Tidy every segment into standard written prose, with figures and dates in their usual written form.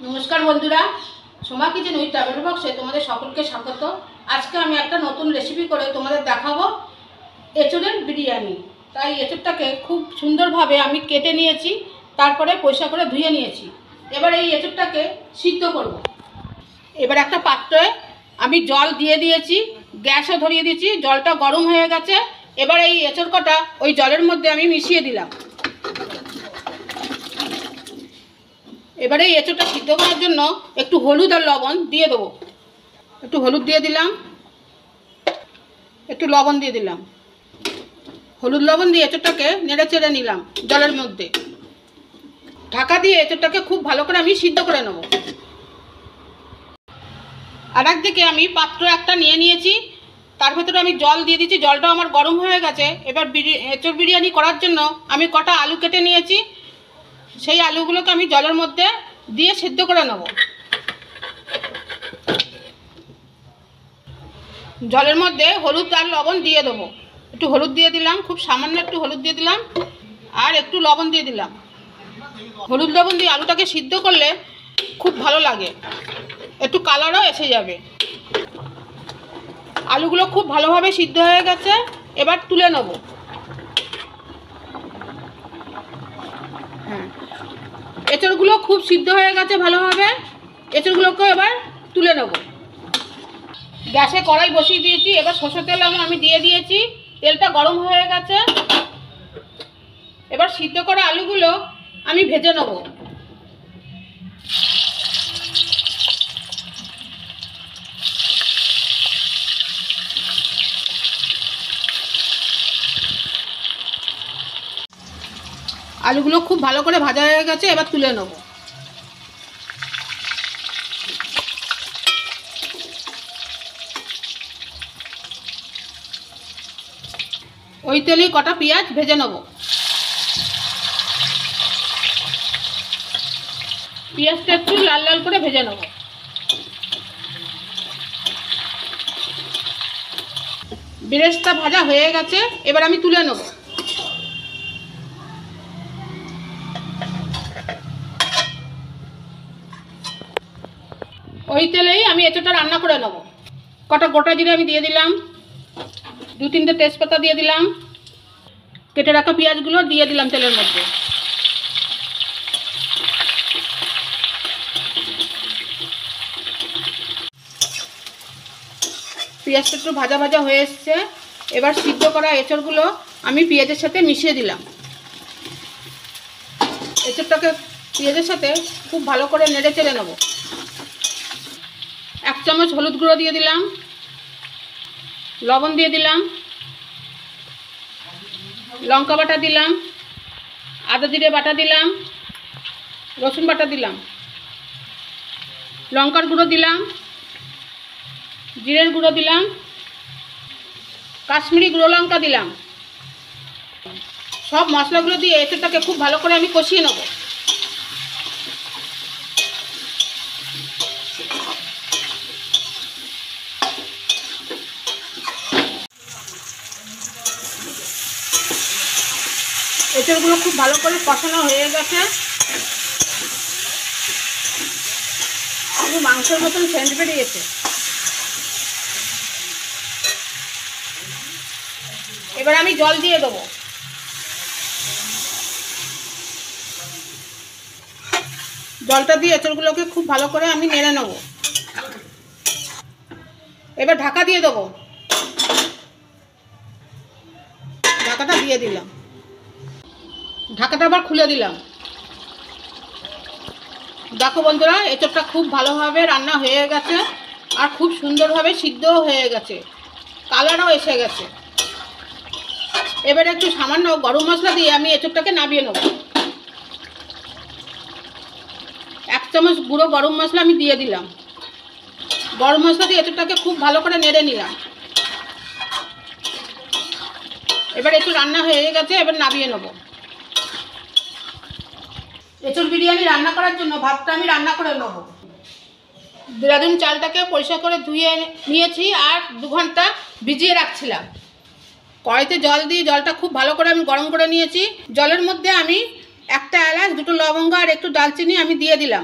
নমস্কার বন্ধুরা, Soma kitchen with travel বক্সে তোমাদের সকলকে স্বাগত। আজকে আমি একটা নতুন রেসিপি করে তোমাদের দেখাবো এঁচোড়ের বিরিয়ানি। তাই এঁচোড়টাকে খুব সুন্দরভাবে আমি কেটে নিয়েছি, তারপরে পরিষ্কার করে ধুয়ে নিয়েছি। এবার এই এঁচোড়টাকে সিদ্ধ করব। এবার একটা পাত্রে আমি জল দিয়ে দিয়েছি, গ্যাসও ধরিয়ে দিয়েছি, জলটা গরম হয়ে গেছে। এবার এই এঁচোড় কটা ওই জলের মধ্যে আমি মিশিয়ে দিলাম। এবারে এই এঁচোড়টা সিদ্ধ করার জন্য একটু হলুদ আর লবণ দিয়ে দেবো। একটু হলুদ দিয়ে দিলাম, একটু লবণ দিয়ে দিলাম। হলুদ লবণ দিয়ে এঁচোড়টাকে নেড়ে চেড়ে নিলাম জলের মধ্যে। ঢাকা দিয়ে এঁচোড়টাকে খুব ভালো করে আমি সিদ্ধ করে নেব। আর একদিকে আমি পাত্র একটা নিয়ে নিয়েছি, তার ভেতরে আমি জল দিয়ে দিচ্ছি। জলটাও আমার গরম হয়ে গেছে। এবার এঁচোড় বিরিয়ানি করার জন্য আমি কটা আলু কেটে নিয়েছি, সেই আলুগুলোকে আমি জলের মধ্যে দিয়ে সিদ্ধ করে নেব। জলের মধ্যে হলুদ আর লবণ দিয়ে দেবো। একটু হলুদ দিয়ে দিলাম, খুব সামান্য একটু হলুদ দিয়ে দিলাম, আর একটু লবণ দিয়ে দিলাম। হলুদ লবণ দিয়ে আলুটাকে সিদ্ধ করলে খুব ভালো লাগে, একটু কালারও এসে যাবে। আলুগুলো খুব ভালোভাবে সিদ্ধ হয়ে গেছে, এবার তুলে নেব। এঁচড়গুলো খুব সিদ্ধ হয়ে গেছে ভালোভাবে, এঁচড়গুলোকে এবার তুলে নেব। গ্যাসে কড়াই বসিয়ে দিয়েছি, এবার সরষের তেল আমি দিয়ে দিয়েছি। তেলটা গরম হয়ে গেছে। এবার সিদ্ধ করা আলুগুলো আমি ভেজে নেব। আলুগুলো খুব ভালো করে ভাজা হয়ে গেছে, এবার তুলে নেব। ওই তেলেই কটা পেঁয়াজ ভেজে নেব। পেঁয়াজটা একটু লাল লাল করে ভেজে নেব। বেরেস্তা ভাজা হয়ে গেছে, এবার আমি তুলে নেব। ওই তেলেই আমি এঁচোড়টা রান্না করে নেব। কটা গোটা জিরে আমি দিয়ে দিলাম, 2-3টে তেজপাতা দিয়ে দিলাম, কেটে রাখা পেঁয়াজগুলো দিয়ে দিলাম তেলের মধ্যে। পেঁয়াজটা একটু ভাজা ভাজা হয়ে এসছে। এবার সিদ্ধ করা এঁচোড়গুলো আমি পেঁয়াজের সাথে মিশিয়ে দিলাম। এঁচোড়টাকে পেঁয়াজের সাথে খুব ভালো করে নেড়ে চেড়ে নেব। 1 চামচ হলুদ গুঁড়ো দিয়ে দিলাম, লবণ দিয়ে দিলাম, লঙ্কা বাটা দিলাম, আদা জিরে বাটা দিলাম, রসুন বাটা দিলাম, লঙ্কার গুঁড়ো দিলাম, জিরের গুঁড়ো দিলাম, কাশ্মীরি গুঁড়ো লঙ্কা দিলাম। সব মশলাগুলো দিয়ে এঁচোড়টাকে খুব ভালো করে আমি কষিয়ে নেব। এঁচোড়গুলো খুব ভালো করে কষানো হয়ে গেছে, পুরো মাংসের মতন সেন্ট বেরিয়েছে। এবার আমি জল দিয়ে দেবো। জলটা দিয়ে এঁচোড়গুলোকে খুব ভালো করে আমি নেড়ে নেব। এবার ঢাকা দিয়ে দেবো। ঢাকাটা দিয়ে দিলাম, ঢাকাটা আবার খুলে দিলাম। দেখো বন্ধুরা, এঁচোড়টা খুব ভালোভাবে রান্না হয়ে গেছে, আর খুব সুন্দরভাবে সিদ্ধও হয়ে গেছে, কালারও এসে গেছে। এবার একটু সামান্য গরম মশলা দিয়ে আমি এঁচোড়টাকে নামিয়ে নেব। 1 চামচ গুঁড়ো গরম মশলা আমি দিয়ে দিলাম। গরম মশলা দিয়ে এঁচোড়টাকে খুব ভালো করে নেড়ে নিলাম। এবার একটু রান্না হয়ে গেছে, এবার নামিয়ে নেব। এঁচোড় বিরিয়ানি রান্না করার জন্য ভাতটা আমি রান্না করে নেব। দেরাদুন চালটাকে পরিষ্কার করে ধুয়ে নিয়েছি আর 2 ঘন্টা ভিজিয়ে রাখছিলাম। কড়াইতে জল দিয়ে জলটা খুব ভালো করে আমি গরম করে নিয়েছি। জলের মধ্যে আমি 1টা এলাচ, 2টো লবঙ্গ আর একটু দারচিনি আমি দিয়ে দিলাম।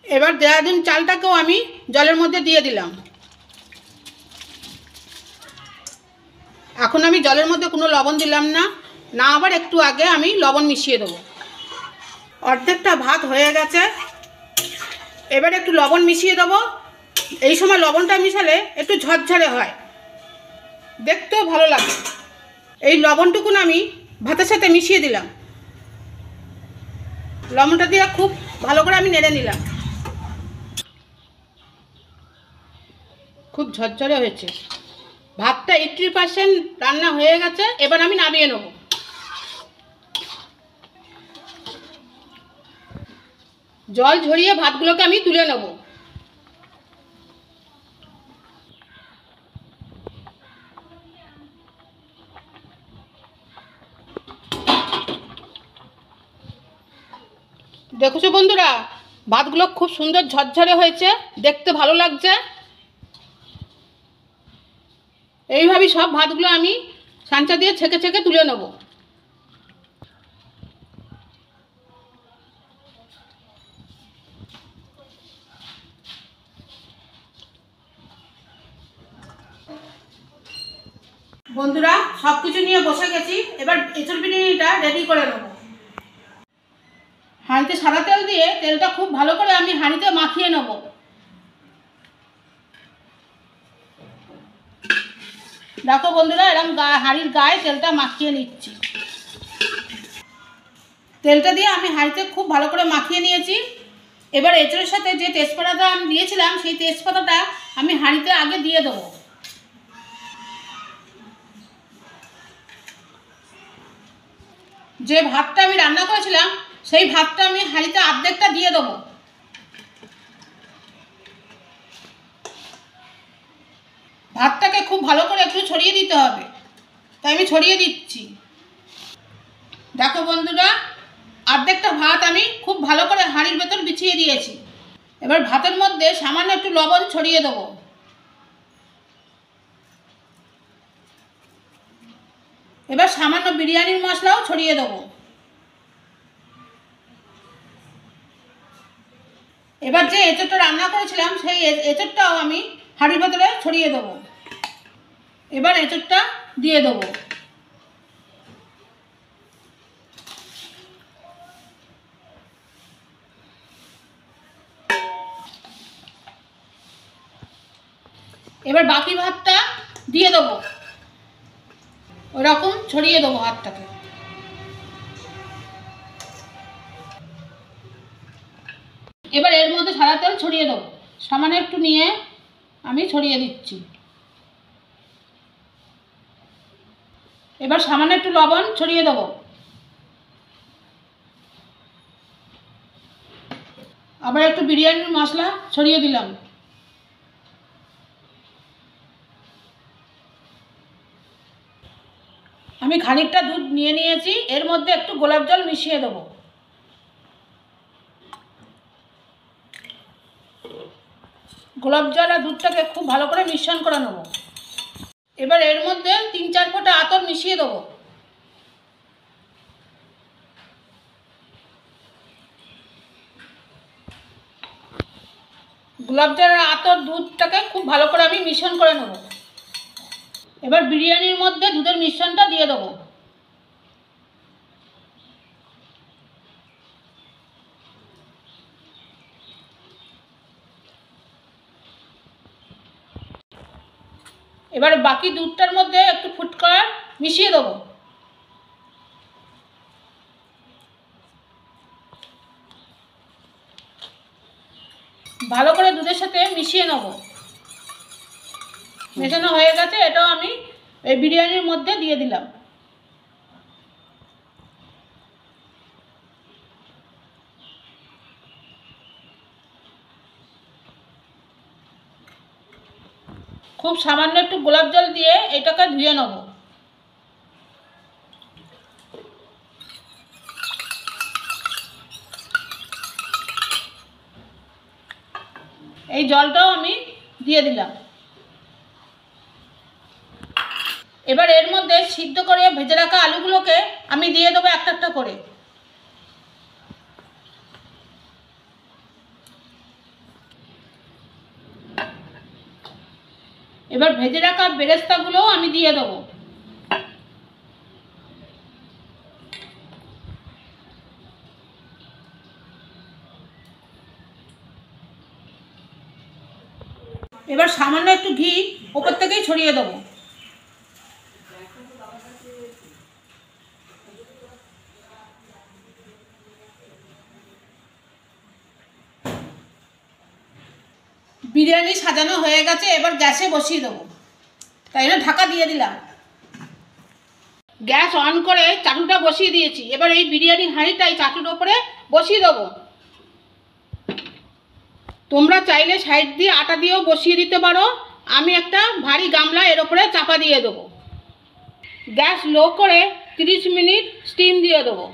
এবার দেরাদুন চালটাকেও আমি জলের মধ্যে দিয়ে দিলাম। এখন আমি জলের মধ্যে কোনো লবণ দিলাম না, না আবার একটু আগে আমি লবণ মিশিয়ে দেবো। অর্ধেকটা ভাত হয়ে গেছে, এবার একটু লবণ মিশিয়ে দেবো। এই সময় লবণটা মিশালে একটু ঝরঝরে হয়, দেখতেও ভালো লাগে। এই লবণটুকুন আমি ভাতের সাথে মিশিয়ে দিলাম। লবণটা দিয়ে খুব ভালো করে আমি নেড়ে নিলাম। খুব ঝরঝরে হয়েছে, ভাতটা 80% রান্না হয়ে গেছে। এবার আমি নামিয়ে নেব। জল ঝরিয়ে ভাতগুলোকে আমি তুলে নেব। দেখছো বন্ধুরা, ভাতগুলো খুব সুন্দর ঝরঝরে হয়েছে, দেখতে ভালো লাগছে। এইভাবেই সব ভাতগুলো আমি সাঁচা দিয়ে ছেঁকে ছেঁকে তুলে নেব। বন্ধুরা, সব কিছু নিয়ে বসে গেছি, এবার এঁচড় বিরিয়ানিটা রেডি করে নেব। হাঁড়িতে সাদা তেল দিয়ে তেলটা খুব ভালো করে আমি হাঁড়িতে মাখিয়ে নেব। দেখো বন্ধুরা, এরকম হাঁড়ির গায়ে তেলটা মাখিয়ে নিচ্ছি। তেলটা দিয়ে আমি হাঁড়িতে খুব ভালো করে মাখিয়ে নিয়েছি। এবার এঁচড়ের সাথে যে তেজপাতাটা আমি দিয়েছিলাম, সেই তেজপাতাটা আমি হাঁড়িতে আগে দিয়ে দেবো। যে ভাতটা আমি রান্না করেছিলাম, সেই ভাতটা আমি হাঁড়িতে অর্ধেকটা দিয়ে দেবো। ভাতটাকে খুব ভালো করে একটু ছড়িয়ে দিতে হবে, তাই আমি ছড়িয়ে দিচ্ছি। দেখো বন্ধুরা, অর্ধেকটা ভাত আমি খুব ভালো করে হাঁড়ির ভেতর বিছিয়ে দিয়েছি। এবার ভাতের মধ্যে সামান্য একটু লবণ ছড়িয়ে দেবো। এবার সামান্য বিরিয়ানির মশলাও ছড়িয়ে দেবো। এবার যে এঁচড়টা রান্না করেছিলাম, সেই এঁচড়টাও আমি হাঁড়ির ভেতরে ছড়িয়ে দেবো। এবার এঁচড়টা দিয়ে দেবো। এবার বাকি ভাতটা দিয়ে দেবো, ওরকম ছড়িয়ে দেবো ভাতটাকে। এবার এর মধ্যে সাদা তেল ছড়িয়ে দেবো, সামান্য একটু নিয়ে আমি ছড়িয়ে দিচ্ছি। এবার সামান্য একটু লবণ ছড়িয়ে দেবো। আবার একটু বিরিয়ানির মশলা ছড়িয়ে দিলাম। আমি খানিকটা দুধ নিয়ে নিয়েছি, এর মধ্যে একটু গোলাপ জল মিশিয়ে দেবো। গোলাপ জল আর দুধটাকে খুব ভালো করে মিশ্রণ করে নেব। এবার এর মধ্যে 3-4 ফোঁটা আতর মিশিয়ে দেবো। গোলাপ জল আর আতর দুধটাকে খুব ভালো করে আমি মিশ্রণ করে নেব। এবার বিরিয়ানির মধ্যে দুধের মিশ্রণটা দিয়ে দেবো। এবার বাকি দুধটার মধ্যে একটু ফুড কালার মিশিয়ে দেবো। ভালো করে দুধের সাথে মিশিয়ে নেব। মেশানো হয়ে গেছে, এটাও আমি এই বিরিয়ানির মধ্যে দিয়ে দিলাম। খুব সামান্য একটু গোলাপ জল দিয়ে এটাকে ধুয়ে নেব। এই জলটাও আমি দিয়ে দিলাম। এবার এর মধ্যে সিদ্ধ করে ভেজে রাখা আলুগুলোকে আমি দিয়ে দেবো একটা একটা করে। এবার ভেজে রাখা বেরেস্তাগুলোও আমি দিয়ে দেবো। এবার সামান্য একটু ঘি ওপর থেকেই ছড়িয়ে দেবো। বিরিয়ানি সাজানো হয়ে গেছে, এবার গ্যাসে বসিয়ে দেবো। তাই জন্য ঢাকা দিয়ে দিলাম। গ্যাস অন করে চাটুটা বসিয়ে দিয়েছি। এবার এই বিরিয়ানির হাঁড়িটাই চাটুর ওপরে বসিয়ে দেবো। তোমরা চাইলে সাইড দিয়ে আটা দিয়েও বসিয়ে দিতে পারো। আমি একটা ভারী গামলা এর ওপরে চাপা দিয়ে দেবো। গ্যাস লো করে 30 মিনিট স্টিম দিয়ে দেবো।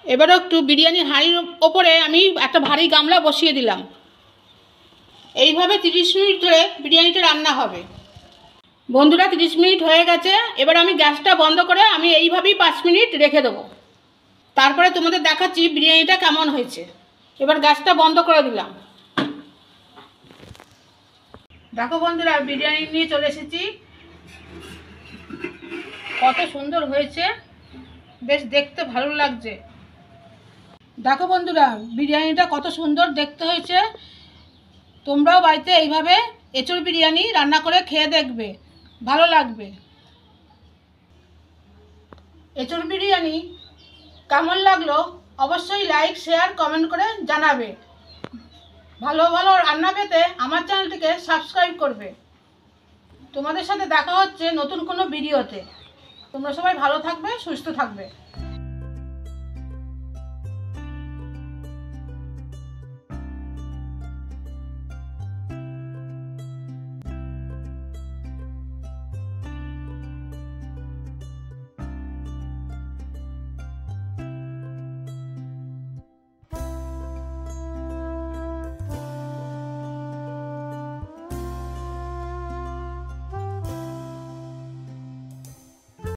এবারও একটু বিরিয়ানির হাঁড়ির ওপরে আমি একটা ভারী গামলা বসিয়ে দিলাম। এইভাবে 30 মিনিট ধরে বিরিয়ানিটা রান্না হবে। বন্ধুরা, 30 মিনিট হয়ে গেছে। এবার আমি গ্যাসটা বন্ধ করে আমি এইভাবেই 5 মিনিট রেখে দেবো। তারপরে তোমাদের দেখাচ্ছি বিরিয়ানিটা কেমন হয়েছে। এবার গ্যাসটা বন্ধ করে দিলাম। দেখো বন্ধুরা, বিরিয়ানি নিয়ে চলে এসেছি। কত সুন্দর হয়েছে, বেশ দেখতে ভালো লাগছে। দেখো বন্ধুরা, বিরিয়ানিটা কত সুন্দর দেখতে হয়েছে। তোমরাও বাড়িতে এইভাবে এঁচোড় বিরিয়ানি রান্না করে খেয়ে দেখবে, ভালো লাগবে। এঁচোড় বিরিয়ানি কেমন লাগলো অবশ্যই লাইক, শেয়ার, কমেন্ট করে জানাবে। ভালো ভালো রান্না পেতে আমার চ্যানেলটিকে সাবস্ক্রাইব করবে। তোমাদের সাথে দেখা হচ্ছে নতুন কোনো ভিডিওতে। তোমরা সবাই ভালো থাকবে, সুস্থ থাকবে।